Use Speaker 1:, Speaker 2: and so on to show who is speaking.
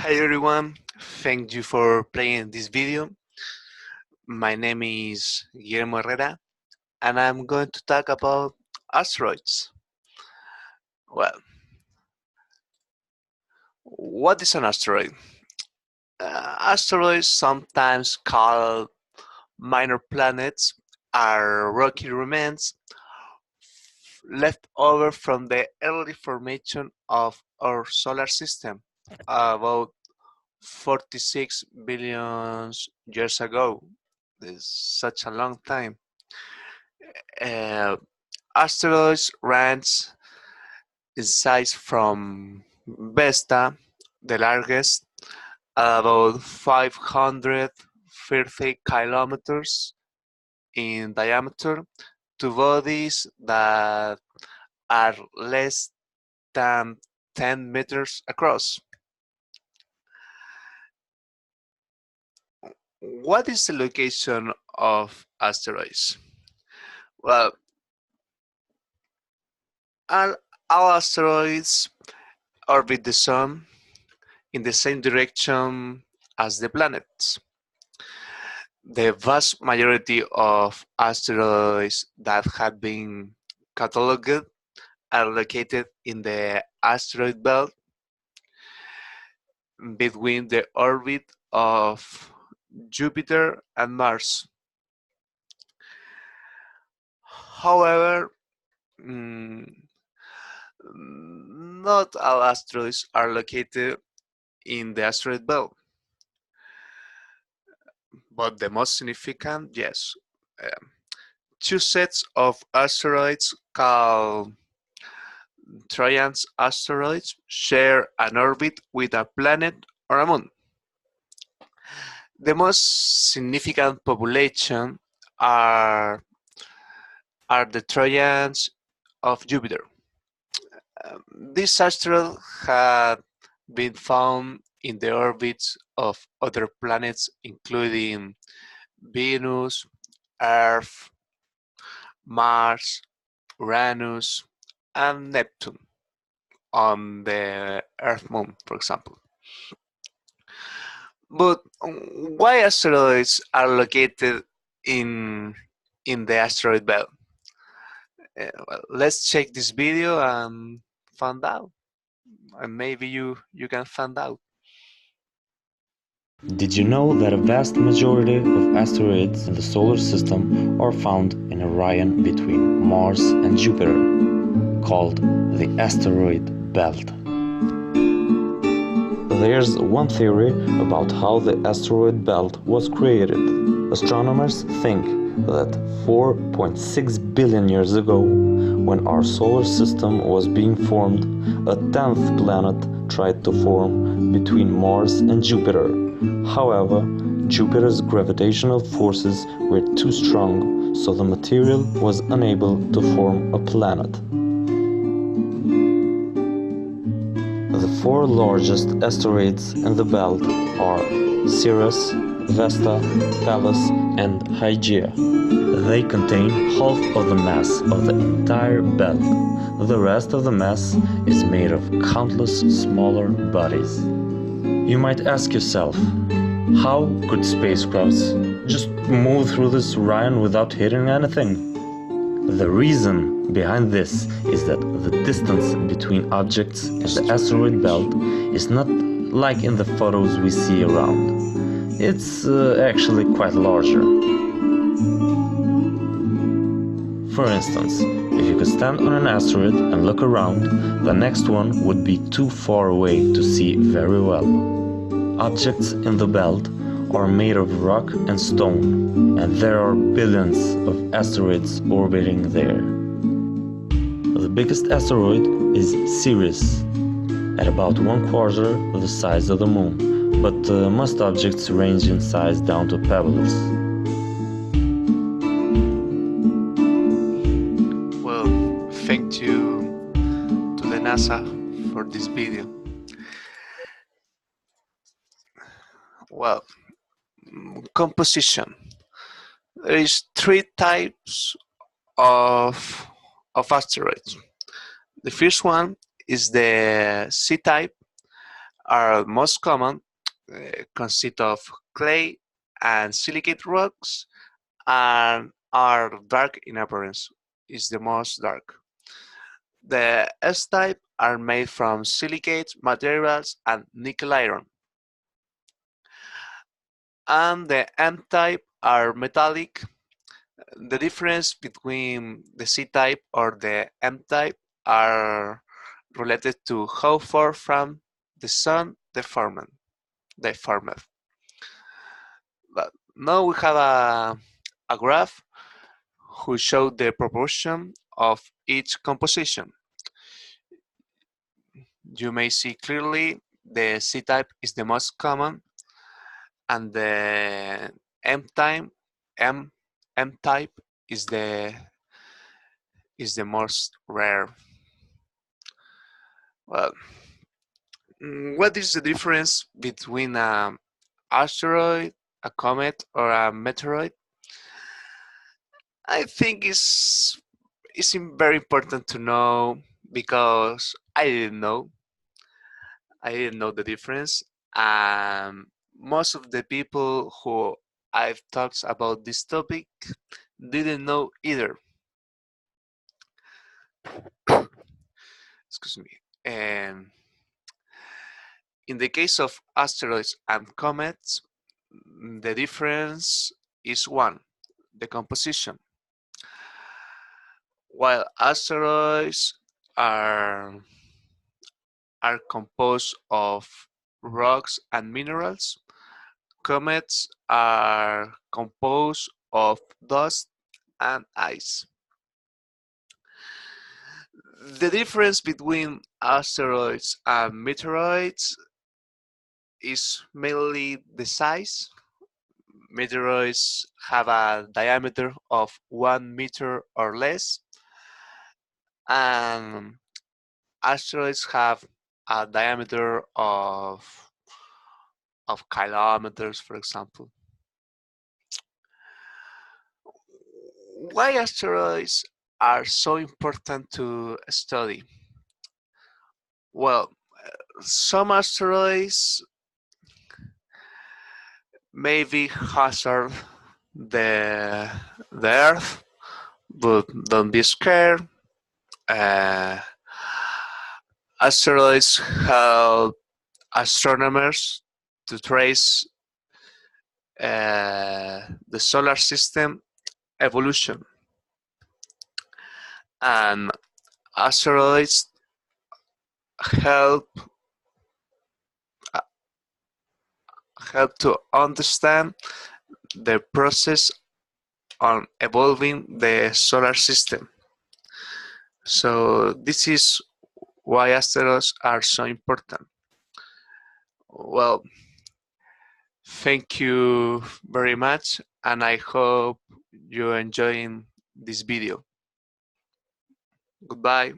Speaker 1: Hi everyone, thank you for playing this video. My name is Guillermo Herrera and I'm going to talk about asteroids. Well, what is an asteroid? Asteroids, sometimes called minor planets, are rocky remains left over from the early formation of our solar system about 46 billion years ago. This is such a long time. Uh, Asteroids range in size from Vesta, the largest, about 530 kilometers in diameter, to bodies that are less than 10 meters across. What is the location of asteroids? Well, all, all asteroids orbit the Sun in the same direction as the planets. The vast majority of asteroids that have been catalogued are located in the asteroid belt between the orbit of Jupiter and Mars. However, mm, not all asteroids are located in the asteroid belt, but the most significant, yes. Um, Two sets of asteroids called Trojan asteroids share an orbit with a planet or a moon. The most significant population are, are the Trojans of Jupiter. These asteroids have been found in the orbits of other planets, including Venus, Earth, Mars, Uranus, and Neptune on the Earth moon, for example. But why asteroids are located in in the asteroid belt? Well, let's check this video and find out. And maybe you can find out.
Speaker 2: Did you know that a vast majority of asteroids in the solar system are found in Orion between Mars and Jupiter, called the asteroid belt? There's one theory about how the asteroid belt was created. Astronomers think that 4.6 billion years ago, when our solar system was being formed, a 10th planet tried to form between Mars and Jupiter. However, Jupiter's gravitational forces were too strong, so the material was unable to form a planet. The four largest asteroids in the belt are Ceres, Vesta, Pallas, and Hygeia. They contain half of the mass of the entire belt. The rest of the mass is made of countless smaller bodies. You might ask yourself, how could spacecrafts just move through this Orion without hitting anything? The reason behind this is that the distance between objects in the asteroid belt is not like in the photos we see around. It's actually quite larger. For instance, if you could stand on an asteroid and look around, the next one would be too far away to see very well. Objects in the belt are made of rock and stone, and there are billions of asteroids orbiting there. The biggest asteroid is Ceres, at about 1/4 of the size of the Moon, but most objects range in size down to pebbles.
Speaker 1: Well, thank you to the NASA for this video. Well, composition. There is three types of asteroids. The first one is the C-type are most common, consist of clay and silicate rocks, and are dark in appearance. Is the most dark. The S-type are made from silicate materials and nickel iron, and the M-type are metallic. The difference between the C-type or the M-type are related to how far from the sun they formed. But now we have a graph who show the proportion of each composition. You may see clearly the C-type is the most common, and the M-type M M-type is the most rare. Well, what is the difference between an asteroid, a comet, or a meteoroid? I think it's very important to know because I didn't know the difference. Most of the people who I've talked about this topic didn't know either. Excuse me. And in the case of asteroids and comets, the difference is one, the composition. While asteroids are are composed of rocks and minerals, comets are composed of dust and ice. The difference between asteroids and meteoroids is mainly the size. Meteoroids have a diameter of 1 meter or less, and asteroids have a diameter of kilometers, for example. Why asteroids are so important to study? Well, some asteroids may be hazard the the Earth, but don't be scared. Uh, Asteroids help astronomers to trace the solar system evolution, and asteroids help uh, help to understand the process on evolving the solar system. So this is why asteroids are so important. Well, thank you very much, and I hope you're enjoying this video. Goodbye.